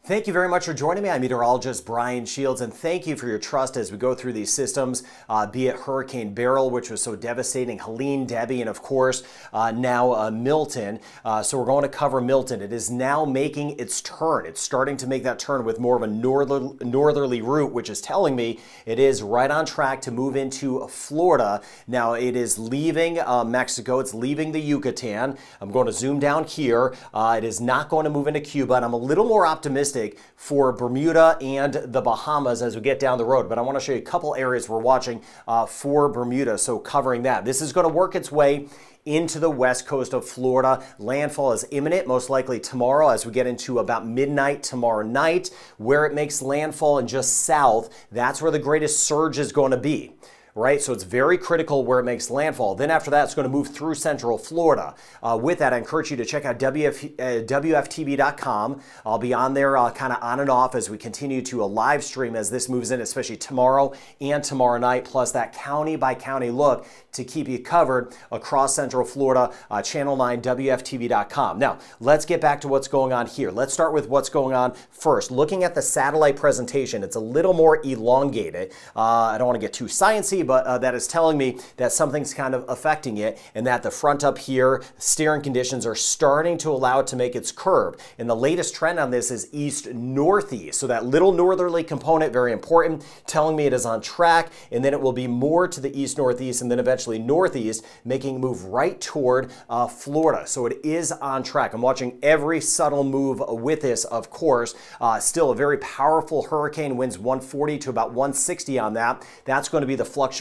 Thank you very much for joining me. I'm meteorologist Brian Shields, and thank you for your trust as we go through these systems, be it Hurricane Beryl, which was so devastating, Helene, Debbie, and of course now Milton. So we're going to cover Milton. It is now making its turn. It's starting to make that turn with more of a northerly route, which is telling me it is right on track to move into Florida. Now it is leaving Mexico. It's leaving the Yucatan. I'm going to zoom down here. It is not going to move into Cuba, and I'm a little more optimistic for Bermuda and the Bahamas as we get down the road. But I want to show you a couple areas we're watching for Bermuda, so covering that. This is going to work its way into the west coast of Florida. Landfall is imminent, most likely tomorrow as we get into about midnight tomorrow night. Where it makes landfall and just south, that's where the greatest surge is going to be. Right, so it's very critical where it makes landfall. Then after that, it's going to move through central Florida. With that, I encourage you to check out WFTV.com. I'll be on there kind of on and off as we continue to live stream as this moves in, especially tomorrow and tomorrow night, plus that county by county look to keep you covered across central Florida, Channel 9, WFTV.com. Now, let's get back to what's going on here. Let's start with what's going on first. Looking at the satellite presentation, it's a little more elongated. I don't want to get too sciencey, but that is telling me that something's kind of affecting it and that the front up here, steering conditions are starting to allow it to make its curve. And the latest trend on this is east-northeast. So that little northerly component, very important, telling me it is on track, and then it will be more to the east-northeast and then eventually northeast, making a move right toward Florida. So it is on track. I'm watching every subtle move with this, of course. Still a very powerful hurricane, winds 140 to about 160 on that. That's going to be the fluctuation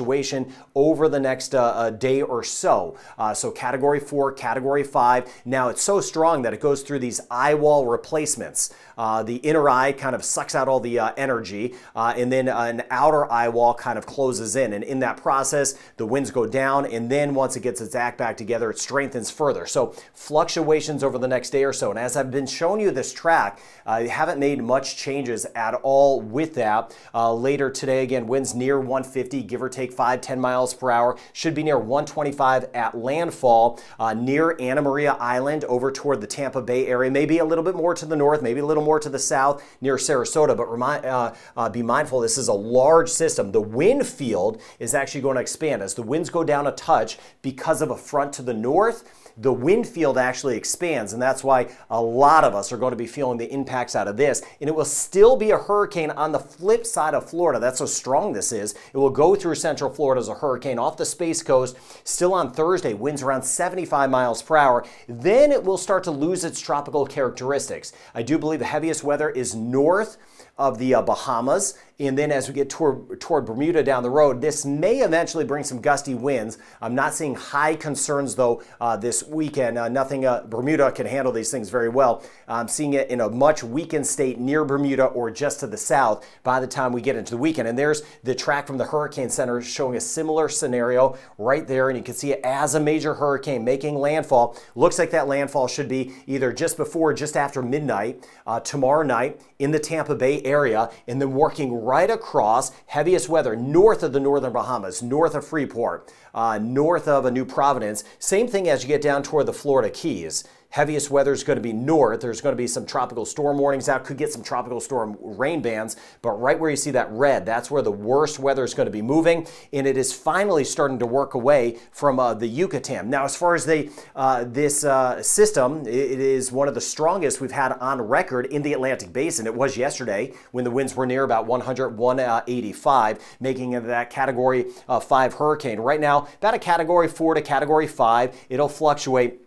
over the next day or so. So Category 4, Category 5. Now it's so strong that it goes through these eye wall replacements. The inner eye kind of sucks out all the energy, and then an outer eye wall kind of closes in. And in that process, the winds go down, and then once it gets its act back together, it strengthens further. So fluctuations over the next day or so. And as I've been showing you this track, I haven't made much changes at all with that. Later today, again, winds near 150, give or take 5-10 miles per hour. Should be near 125 at landfall, near Anna Maria Island over toward the Tampa Bay area. Maybe a little bit more to the north, maybe a little more to the south near Sarasota, but be mindful, this is a large system. The wind field is actually going to expand. As the winds go down a touch because of a front to the north, the wind field actually expands, and that's why a lot of us are going to be feeling the impacts out of this. And it will still be a hurricane on the flip side of Florida. That's how strong this is. It will go through central Florida as a hurricane off the Space Coast. Still on Thursday, winds around 75 miles per hour. Then it will start to lose its tropical characteristics. I do believe the heaviest weather is north of the Bahamas, and then as we get toward Bermuda down the road, this may eventually bring some gusty winds. I'm not seeing high concerns though this weekend. Bermuda can handle these things very well. I'm seeing it in a much weakened state near Bermuda or just to the south by the time we get into the weekend. And there's the track from the Hurricane Center showing a similar scenario right there, and you can see it as a major hurricane making landfall. Looks like that landfall should be either just before or just after midnight tomorrow night in the Tampa Bay area, and then working right across, heaviest weather north of the northern Bahamas, north of Freeport, north of New Providence. Same thing as you get down toward the Florida Keys. Heaviest weather is going to be north. There's going to be some tropical storm warnings out. Could get some tropical storm rain bands, but right where you see that red, that's where the worst weather is going to be moving, and it is finally starting to work away from the Yucatan. Now, as far as this system, it is one of the strongest we've had on record in the Atlantic Basin. It was yesterday when the winds were near about 100, 185, making it that Category 5 hurricane. Right now, about a Category 4 to Category 5. It'll fluctuate.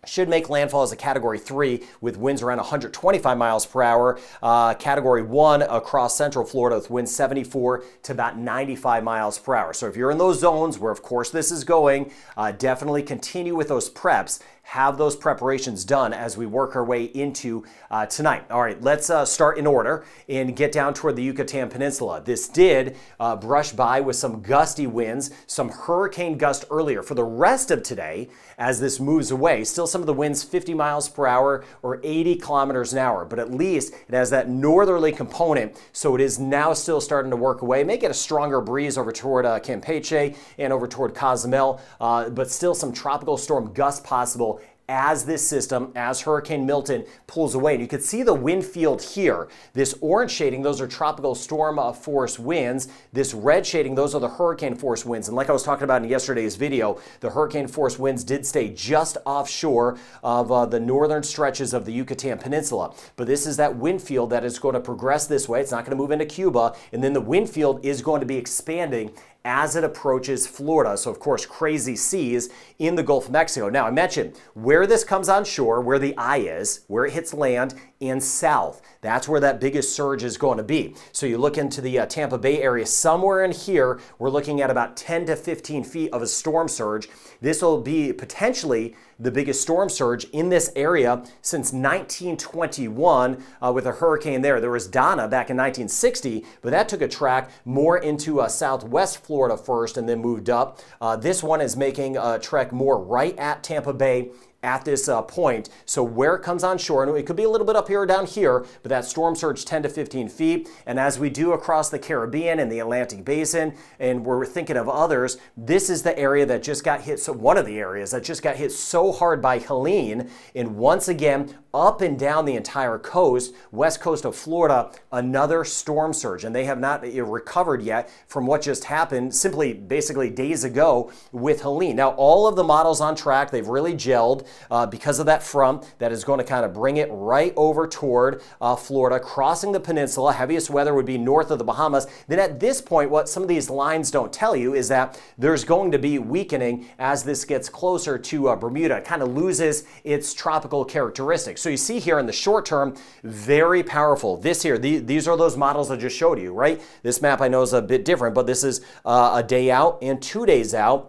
Should make landfall as a Category 3 with winds around 125 miles per hour. Category 1 across central Florida with winds 74 to about 95 miles per hour. So if you're in those zones where, of course, this is going, definitely continue with those preps. Have those preparations done as we work our way into tonight. All right, let's start in order and get down toward the Yucatan Peninsula. This did brush by with some gusty winds, some hurricane gust earlier. For the rest of today, as this moves away, still some of the winds 50 miles per hour or 80 kilometers an hour, but at least it has that northerly component, so it is now still starting to work away. May get a stronger breeze over toward Campeche and over toward Cozumel, but still some tropical storm gusts possible as this system, as Hurricane Milton pulls away. And you can see the wind field here. This orange shading, those are tropical storm force winds. This red shading, those are the hurricane force winds. And like I was talking about in yesterday's video, the hurricane force winds did stay just offshore of the northern stretches of the Yucatan Peninsula. But this is that wind field that is going to progress this way. It's not going to move into Cuba. And then the wind field is going to be expanding as it approaches Florida. So, of course, crazy seas in the Gulf of Mexico. Now, I mentioned where this comes on shore, where the eye is, where it hits land, and south. That's where that biggest surge is going to be. So you look into the Tampa Bay area, somewhere in here, we're looking at about 10 to 15 feet of a storm surge. This will be potentially the biggest storm surge in this area since 1921 with a hurricane there. There was Donna back in 1960, but that took a track more into southwest Florida first and then moved up. This one is making a trek more right at Tampa Bay at this point. So where it comes on shore, and it could be a little bit up here or down here, but that storm surge 10 to 15 feet. And as we do across the Caribbean and the Atlantic Basin, and we're thinking of others, this is the area that just got hit, so one of the areas that just got hit so hard by Helene. And once again, up and down the entire coast, west coast of Florida, another storm surge. And they have not recovered yet from what just happened simply basically days ago with Helene. Now, all of the models on track, they've really gelled because of that front that is going to kind of bring it right over toward Florida, crossing the peninsula. Heaviest weather would be north of the Bahamas. Then at this point, what some of these lines don't tell you is that there's going to be weakening as this gets closer to Bermuda. It kind of loses its tropical characteristics. So you see here in the short term, very powerful. This here, these are those models I just showed you, right? This map I know is a bit different, but this is a day out and 2 days out.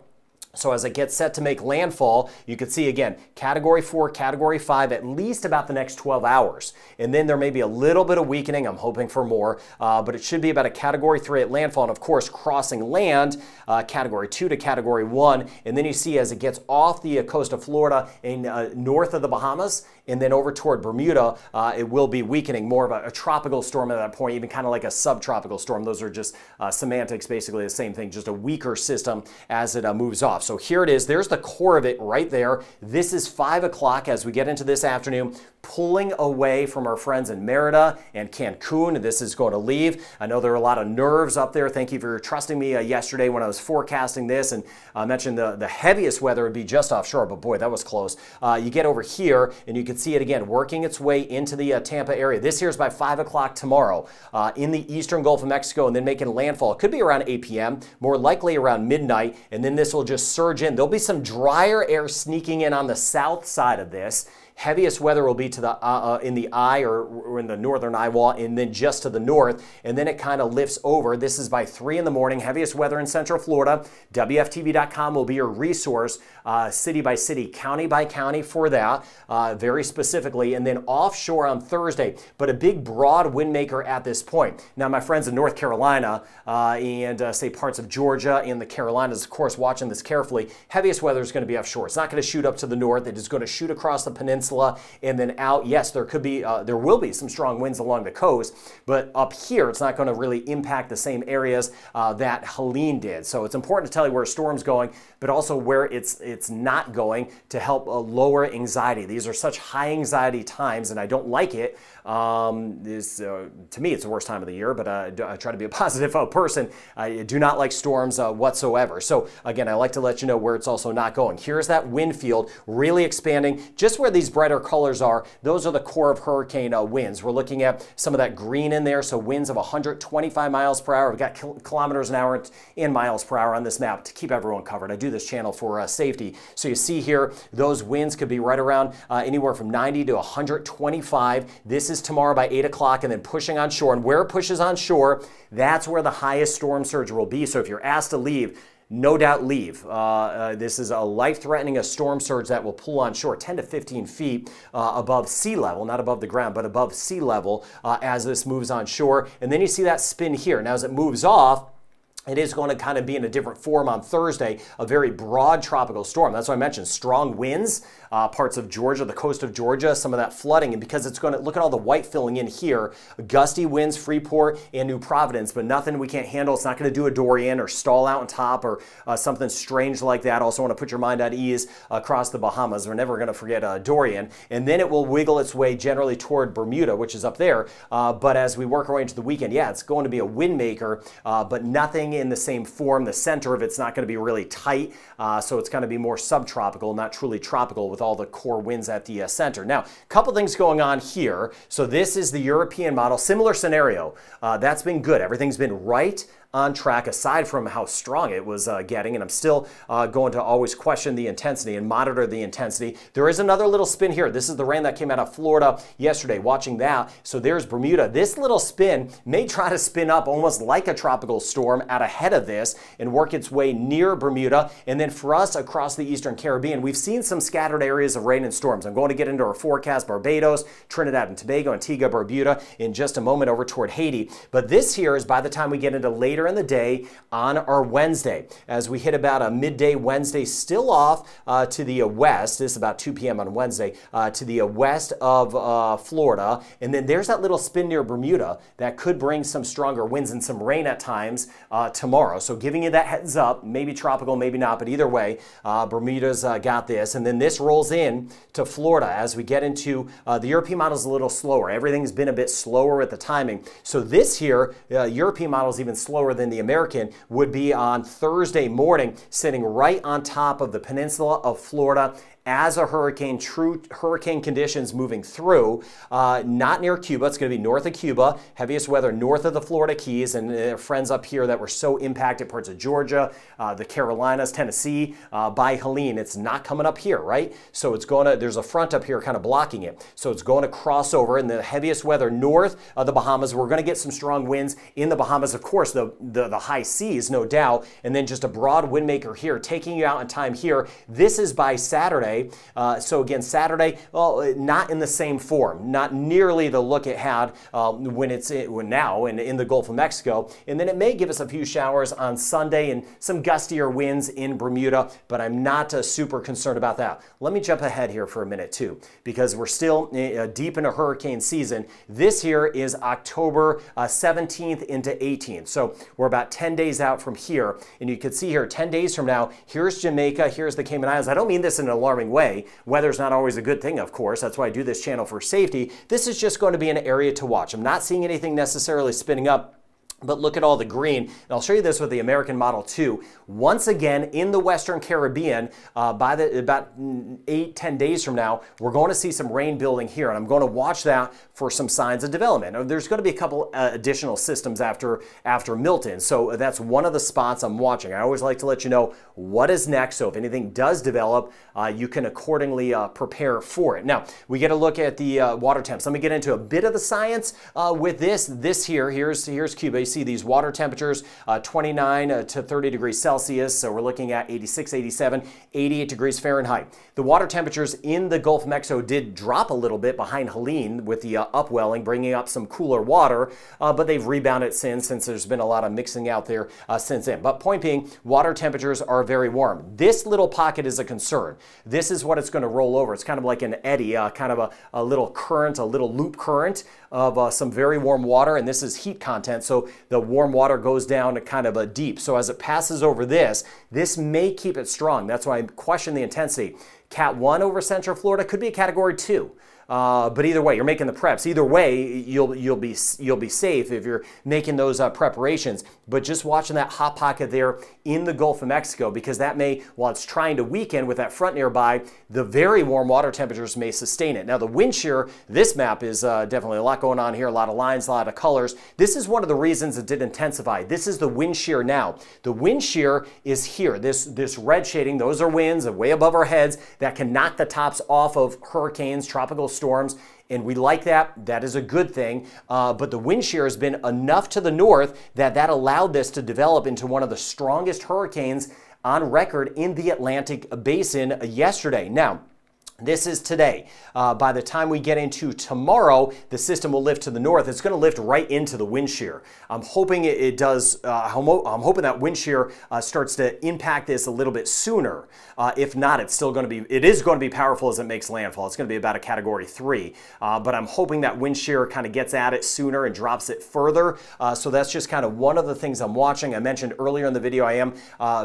So as it gets set to make landfall, you can see again, Category 4, Category 5, at least about the next 12 hours. And then there may be a little bit of weakening. I'm hoping for more, but it should be about a Category 3 at landfall. And of course, crossing land, Category 2 to Category 1. And then you see as it gets off the coast of Florida and north of the Bahamas, and then over toward Bermuda, it will be weakening, more of a tropical storm at that point, even kind of like a subtropical storm. Those are just semantics, basically the same thing, just a weaker system as it moves off. So here it is. There's the core of it right there. This is 5 o'clock as we get into this afternoon, pulling away from our friends in Merida and Cancun. This is going to leave. I know there are a lot of nerves up there. Thank you for trusting me yesterday when I was forecasting this, and I mentioned the heaviest weather would be just offshore, but boy, that was close. You get over here and you can see it again working its way into the Tampa area. This here is by 5 o'clock tomorrow in the eastern Gulf of Mexico, and then making landfall. It could be around 8 p.m., more likely around midnight, and then this will just surge in. There'll be some drier air sneaking in on the south side of this. Heaviest weather will be to the in the eye or in the northern eye wall, and then just to the north, and then it kind of lifts over. This is by 3 in the morning. Heaviest weather in Central Florida. WFTV.com will be your resource, city by city, county by county for that, very specifically, and then offshore on Thursday. But a big broad wind maker at this point. Now, my friends in North Carolina and say parts of Georgia and the Carolinas, of course, watching this carefully. Heaviest weather is going to be offshore. It's not going to shoot up to the north. It is going to shoot across the peninsula and then out. Yes, there will be some strong winds along the coast, but up here it's not going to really impact the same areas that Helene did. So it's important to tell you where a storm's going, but also where it's not going to help lower anxiety. These are such high anxiety times, and I don't like it. To me, it's the worst time of the year, but I try to be a positive person. I do not like storms whatsoever. So again, I like to let you know where it's also not going. Here's that wind field really expanding. Just where these brighter colors are, those are the core of hurricane winds. We're looking at some of that green in there, so winds of 125 miles per hour. We've got kilometers an hour and miles per hour on this map to keep everyone covered. I do this channel for safety. So you see here, those winds could be right around anywhere from 90 to 125. This is tomorrow by 8 o'clock, and then pushing on shore. And where it pushes on shore, that's where the highest storm surge will be. So if you're asked to leave, no doubt leave. This is a life-threatening storm surge that will pull on shore 10 to 15 feet above sea level, not above the ground, but above sea level as this moves on shore. And then you see that spin here. Now as it moves off, It is going to kind of be in a different form on Thursday, a very broad tropical storm. That's why I mentioned strong winds, parts of Georgia, the coast of Georgia, some of that flooding. And because it's going to, look at all the white filling in here, gusty winds, Freeport and New Providence, but nothing we can't handle. It's not going to do a Dorian or stall out on top or something strange like that. Also want to put your mind at ease across the Bahamas. We're never going to forget Dorian. And then it will wiggle its way generally toward Bermuda, which is up there. But as we work our way into the weekend, yeah, it's going to be a wind maker, but nothing in the same form. The center of it's not going to be really tight, so it's going to be more subtropical, not truly tropical with all the core winds at the center. Now, a couple things going on here. So this is the European model, similar scenario. That's been good. Everything's been right on track aside from how strong it was getting, and I'm still going to always question the intensity and monitor the intensity. There is another little spin here. This is the rain that came out of Florida yesterday, watching that. So there's Bermuda. This little spin may try to spin up almost like a tropical storm out ahead of this and work its way near Bermuda. And then for us across the Eastern Caribbean, we've seen some scattered areas of rain and storms. I'm going to get into our forecast, Barbados, Trinidad and Tobago, Antigua, Barbuda in just a moment over toward Haiti. But this here is by the time we get into later in the day on our Wednesday. As we hit about a midday Wednesday, still off to the west. This is about 2 p.m. on Wednesday, to the west of Florida. And then there's that little spin near Bermuda that could bring some stronger winds and some rain at times tomorrow. So giving you that heads up, maybe tropical, maybe not, but either way, Bermuda's got this. And then this rolls in to Florida as we get into the European model is a little slower. Everything's been a bit slower with the timing. So this here, European model is even slower than the American, would be on Thursday morning, sitting right on top of the peninsula of Florida as a hurricane, true hurricane conditions moving through, not near Cuba. It's going to be north of Cuba, heaviest weather north of the Florida Keys, and friends up here that were so impacted, parts of Georgia, the Carolinas, Tennessee, by Helene. It's not coming up here, right? So it's going to, there's a front up here kind of blocking it. So it's going to cross over in the heaviest weather north of the Bahamas. We're going to get some strong winds in the Bahamas, of course, the high seas, no doubt, and then just a broad wind maker here, taking you out in time here. This is by Saturday. So again, Saturday, well, not in the same form, not nearly the look it had when it's now in the Gulf of Mexico. And then it may give us a few showers on Sunday and some gustier winds in Bermuda, but I'm not super concerned about that. Let me jump ahead here for a minute too, because we're still deep into hurricane season. This here is October 17th into 18th. So we're about 10 days out from here. And you can see here, 10 days from now, here's Jamaica, here's the Cayman Islands. I don't mean this in an alarming way. Weather's not always a good thing, of course. That's why I do this channel for safety. This is just going to be an area to watch. I'm not seeing anything necessarily spinning up, but look at all the green. And I'll show you this with the American model too. Once again, in the Western Caribbean, by about 8-10 days from now, we're going to see some rain building here. And I'm going to watch that for some signs of development. There's going to be a couple additional systems after Milton. So that's one of the spots I'm watching. I always like to let you know what is next. So if anything does develop, you can accordingly prepare for it. Now, we get a look at the water temps. Let me get into a bit of the science with this. Here's Cuba. You see these water temperatures, 29 to 30 degrees Celsius. So we're looking at 86, 87, 88 degrees Fahrenheit. The water temperatures in the Gulf of Mexico did drop a little bit behind Helene with the upwelling, bringing up some cooler water, but they've rebounded since there's been a lot of mixing out there since then. But point being, water temperatures are very warm. This little pocket is a concern. This is what it's going to roll over. It's kind of like an eddy, kind of a little current, a little loop current of some very warm water, and this is heat content, so the warm water goes down to kind of a deep. So as it passes over this may keep it strong. That's why I question the intensity. Cat 1 over Central Florida could be a Category 2. But either way, you're making the preps. Either way, you'll be safe if you're making those preparations. But just watching that hot pocket there in the Gulf of Mexico, because that may, while it's trying to weaken with that front nearby, the very warm water temperatures may sustain it. Now the wind shear, this map is definitely a lot going on here, a lot of lines, a lot of colors. This is one of the reasons it did intensify. This is the wind shear now. The wind shear is here. This red shading, those are winds way above our heads that can knock the tops off of hurricanes, tropical storms, and we like that. That is a good thing. But the wind shear has been enough to the north that allowed this to develop into one of the strongest hurricanes on record in the Atlantic basin yesterday. Now, This is today. By the time we get into tomorrow, the system will lift to the north. It's going to lift right into the wind shear. I'm hoping it does. I'm hoping that wind shear starts to impact this a little bit sooner. If not, it's still going to be. It is going to be powerful as it makes landfall. It's going to be about a Category 3. But I'm hoping that wind shear kind of gets at it sooner and drops it further. So that's just kind of one of the things I'm watching. I mentioned earlier in the video, I am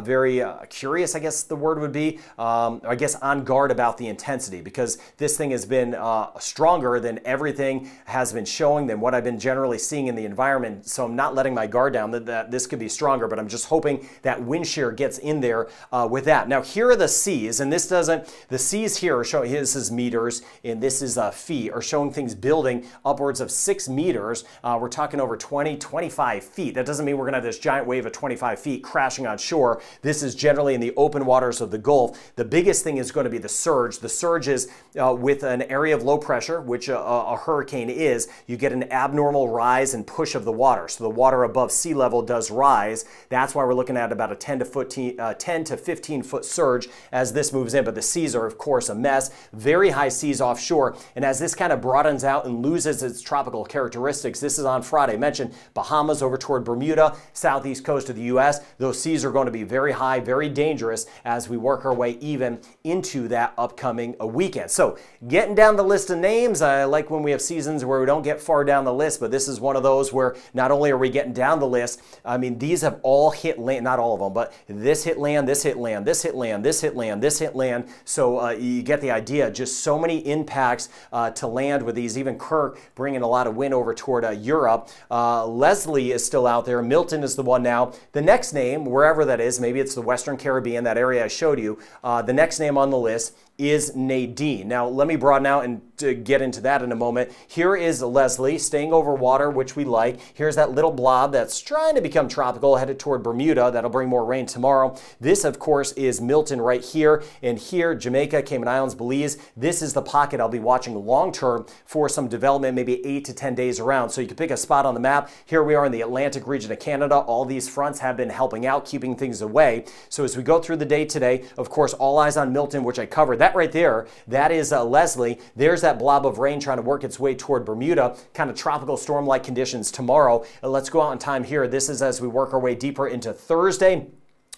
very curious, I guess the word would be, I guess on guard about the intensity, because this thing has been stronger than everything has been showing, than what I've been generally seeing in the environment. So I'm not letting my guard down that this could be stronger, but I'm just hoping that wind shear gets in there with that. Now here are the seas, and this doesn't, the seas here are showing, this is meters and this is feet, are showing things building upwards of 6 meters. We're talking over 25 feet. That doesn't mean we're gonna have this giant wave of 25 feet crashing on shore. This is generally in the open waters of the Gulf. The biggest thing is going to be the surge. The surge is with an area of low pressure, which a hurricane is, you get an abnormal rise and push of the water. So the water above sea level does rise. That's why we're looking at about a 10 to 15 foot surge as this moves in. But the seas are, of course, a mess. Very high seas offshore. And as this kind of broadens out and loses its tropical characteristics, this is on Friday. I mentioned Bahamas over toward Bermuda, southeast coast of the U.S. Those seas are going to be very high, very dangerous as we work our way even into that upcoming weekend. So getting down the list of names, I like when we have seasons where we don't get far down the list, but this is one of those where not only are we getting down the list, I mean, these have all hit land, not all of them, but this hit land, this hit land, this hit land, this hit land, this hit land. So you get the idea, just so many impacts to land with these, even Kirk bringing a lot of wind over toward Europe. Leslie is still out there. Milton is the one now. The next name, wherever that is, maybe it's the Western Caribbean, that area I showed you, the next name on the list is Nadine. Now, let me broaden out and get into that in a moment. Here is Leslie staying over water, which we like. Here's that little blob that's trying to become tropical, headed toward Bermuda. That'll bring more rain tomorrow. This, of course, is Milton right here. And here, Jamaica, Cayman Islands, Belize. This is the pocket I'll be watching long term for some development, maybe 8 to 10 days around. So you can pick a spot on the map. Here we are in the Atlantic region of Canada. All these fronts have been helping out, keeping things away. So as we go through the day today, of course, all eyes on Milton, which I covered. That right there, that is Leslie. There's that blob of rain trying to work its way toward Bermuda, kind of tropical storm-like conditions tomorrow. Let's go out in time here. This is as we work our way deeper into Thursday.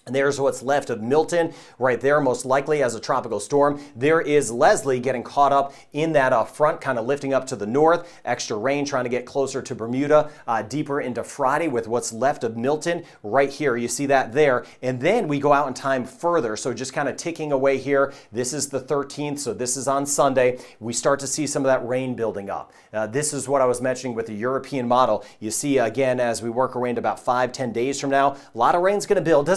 And there's what's left of Milton right there, most likely as a tropical storm. There is Leslie getting caught up in that front, kind of lifting up to the north. Extra rain trying to get closer to Bermuda, deeper into Friday with what's left of Milton right here. You see that there. And then we go out in time further. So just kind of ticking away here. This is the 13th, so this is on Sunday. We start to see some of that rain building up. This is what I was mentioning with the European model. You see, again, as we work our way into about 5-10 days from now, a lot of rain's going to build.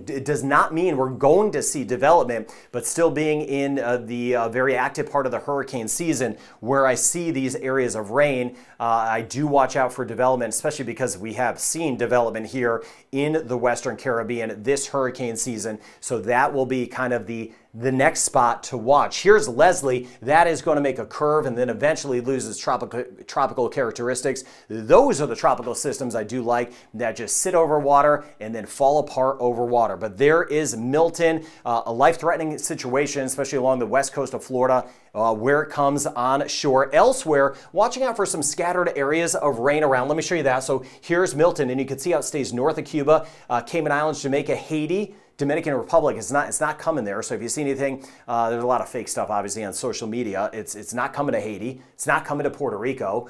It does not mean we're going to see development, but still being in the very active part of the hurricane season where I see these areas of rain, I do watch out for development, especially because we have seen development here in the Western Caribbean this hurricane season. So that will be kind of the next spot to watch. Here's Leslie. That is going to make a curve and then eventually loses tropical characteristics. Those are the tropical systems I do like, that just sit over water and then fall apart over water. But there is Milton, a life-threatening situation, especially along the west coast of Florida, where it comes on shore. Elsewhere, watching out for some scattered areas of rain around. Let me show you that. So here's Milton, and you can see how it stays north of Cuba, Cayman Islands, Jamaica, Haiti, Dominican Republic. It's not coming there. So if you see anything, there's a lot of fake stuff obviously on social media. It's not coming to Haiti. It's not coming to Puerto Rico.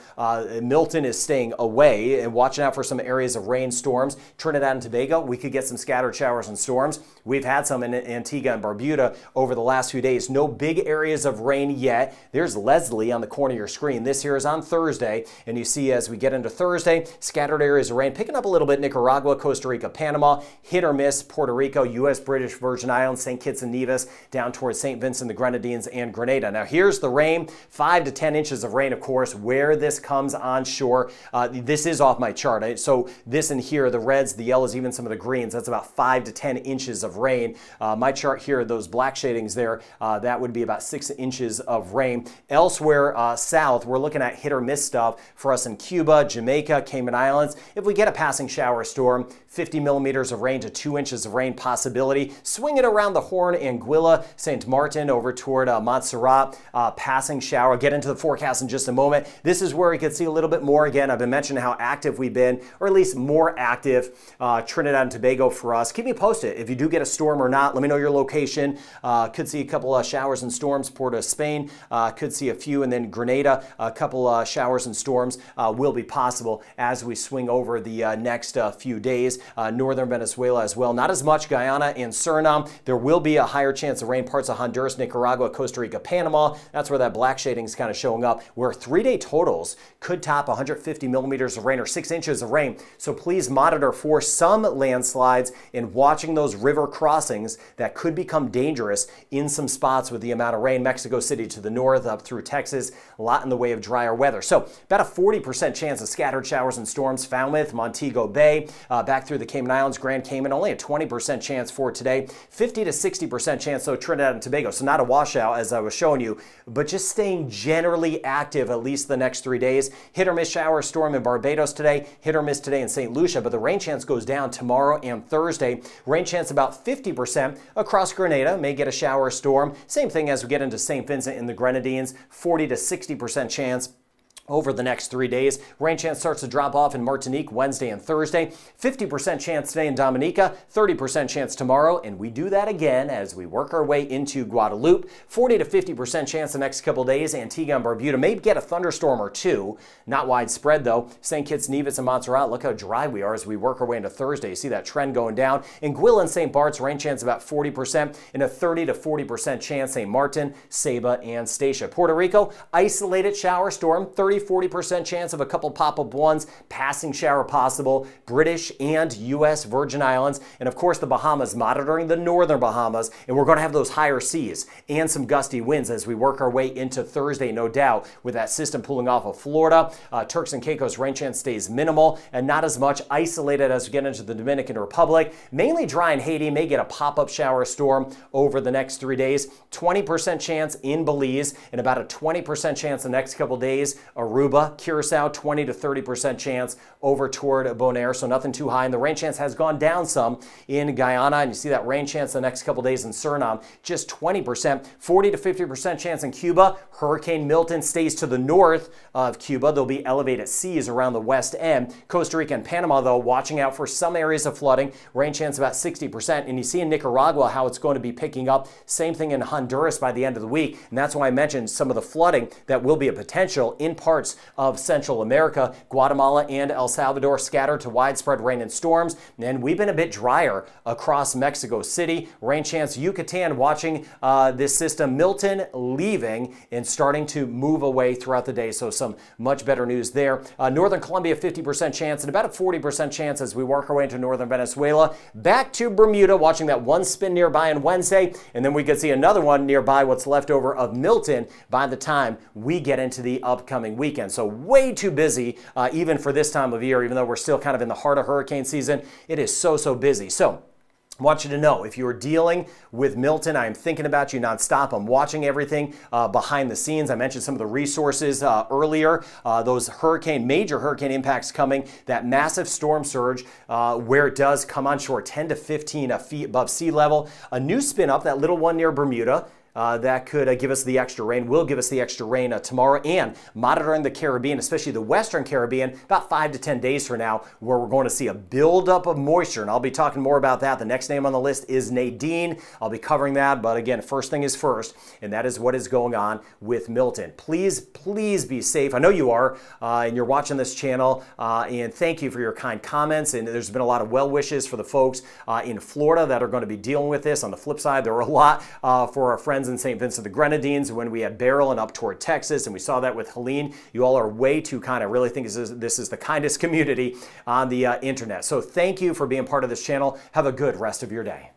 Milton is staying away and watching out for some areas of rainstorms. Trinidad and Tobago, we could get some scattered showers and storms. We've had some in Antigua and Barbuda over the last few days. No big areas of rain yet. There's Leslie on the corner of your screen. This here is on Thursday, and you see as we get into Thursday, scattered areas of rain picking up a little bit. Nicaragua, Costa Rica, Panama, hit or miss Puerto Rico, U.S. British Virgin Islands, St. Kitts and Nevis, down towards St. Vincent, the Grenadines, and Grenada. Now here's the rain, 5 to 10 inches of rain, of course, where this comes on shore. This is off my chart. So this in here, the reds, the yellows, even some of the greens, that's about 5 to 10 inches of rain. My chart here, those black shadings there, that would be about 6 inches of rain. Elsewhere south, we're looking at hit or miss stuff for us in Cuba, Jamaica, Cayman Islands. If we get a passing shower storm, 50 millimeters of rain to 2 inches of rain possibility possibility. Swing it around the Horn, Anguilla, St. Martin over toward Montserrat. Passing shower. I'll get into the forecast in just a moment. This is where you can see a little bit more. Again, I've been mentioning how active we've been, or at least more active. Trinidad and Tobago for us. Keep me posted if you do get a storm or not. Let me know your location. Could see a couple of showers and storms. Port of Spain could see a few, and then Grenada, a couple showers and storms will be possible as we swing over the next few days. Northern Venezuela as well. Not as much Guyana and Suriname. There will be a higher chance of rain parts of Honduras, Nicaragua, Costa Rica, Panama. That's where that black shading is kind of showing up, where 3-day totals could top 150 millimeters of rain or 6 inches of rain. So please monitor for some landslides and watching those river crossings that could become dangerous in some spots with the amount of rain. Mexico City to the north up through Texas, a lot in the way of drier weather. So about a 40% chance of scattered showers and storms. Falmouth, Montego Bay, back through the Cayman Islands, Grand Cayman, only a 20% chance for today. 50 to 60% chance though Trinidad and Tobago. So not a washout as I was showing you, but just staying generally active at least the next 3 days. Hit or miss shower storm in Barbados today, hit or miss today in St. Lucia, but the rain chance goes down tomorrow and Thursday. Rain chance about 50% across Grenada, may get a shower or storm. Same thing as we get into St. Vincent and the Grenadines, 40 to 60% chance over the next 3 days. Rain chance starts to drop off in Martinique Wednesday and Thursday. 50% chance today in Dominica, 30% chance tomorrow, and we do that again as we work our way into Guadeloupe. 40 to 50% chance the next couple days. Antigua and Barbuda may get a thunderstorm or two. Not widespread though. St. Kitts, Nevis, and Montserrat, look how dry we are as we work our way into Thursday. You see that trend going down. Anguilla and St. Bart's, rain chance about 40% and a 30 to 40% chance. St. Martin, Saba, and Statia. Puerto Rico, isolated shower storm, 40% chance of a couple pop-up ones, passing shower possible. British and U.S. Virgin Islands, and of course the Bahamas, monitoring the northern Bahamas, and we're going to have those higher seas and some gusty winds as we work our way into Thursday, no doubt, with that system pulling off of Florida. Turks and Caicos, rain chance stays minimal and not as much isolated as we get into the Dominican Republic. Mainly dry in Haiti, may get a pop-up shower storm over the next 3 days. 20% chance in Belize and about a 20% chance the next couple days. Aruba, Curacao, 20 to 30% chance over toward Bonaire, so nothing too high. And the rain chance has gone down some in Guyana, and you see that rain chance the next couple days in Suriname, just 20%. 40 to 50% chance in Cuba. Hurricane Milton stays to the north of Cuba. There'll be elevated seas around the west end. Costa Rica and Panama, though, watching out for some areas of flooding. Rain chance about 60%. And you see in Nicaragua how it's going to be picking up. Same thing in Honduras by the end of the week. And that's why I mentioned some of the flooding that will be a potential in parts of Central America. Guatemala and El Salvador, scattered to widespread rain and storms. And we've been a bit drier across Mexico City. Rain chance Yucatan, watching this system Milton leaving and starting to move away throughout the day. So some much better news there. Northern Colombia, 50% chance and about a 40% chance as we work our way into northern Venezuela. Back to Bermuda, watching that one spin nearby on Wednesday. And then we could see another one nearby, what's left over of Milton, by the time we get into the upcoming weekend. So way too busy even for this time of year, even though we're still kind of in the heart of hurricane season. It is so busy. So I want you to know, if you are dealing with Milton, I am thinking about you nonstop. I'm watching everything behind the scenes. I mentioned some of the resources earlier. Those major hurricane impacts coming, that massive storm surge where it does come on shore 10 to 15 feet above sea level. A new spin up, that little one near Bermuda. That could give us the extra rain, will give us the extra rain tomorrow, and monitoring the Caribbean, especially the Western Caribbean, about 5 to 10 days from now, where we're going to see a buildup of moisture, and I'll be talking more about that. The next name on the list is Nadine. I'll be covering that, but again, first thing is first, and that is what is going on with Milton. Please be safe. I know you are, and you're watching this channel, and thank you for your kind comments, and there's been a lot of well wishes for the folks in Florida that are going to be dealing with this. On the flip side, there were a lot for our friends in St. Vincent the Grenadines when we had Beryl and up toward Texas, and we saw that with Helene. You all are way too kind. I really think this is the kindest community on the internet. So thank you for being part of this channel. Have a good rest of your day.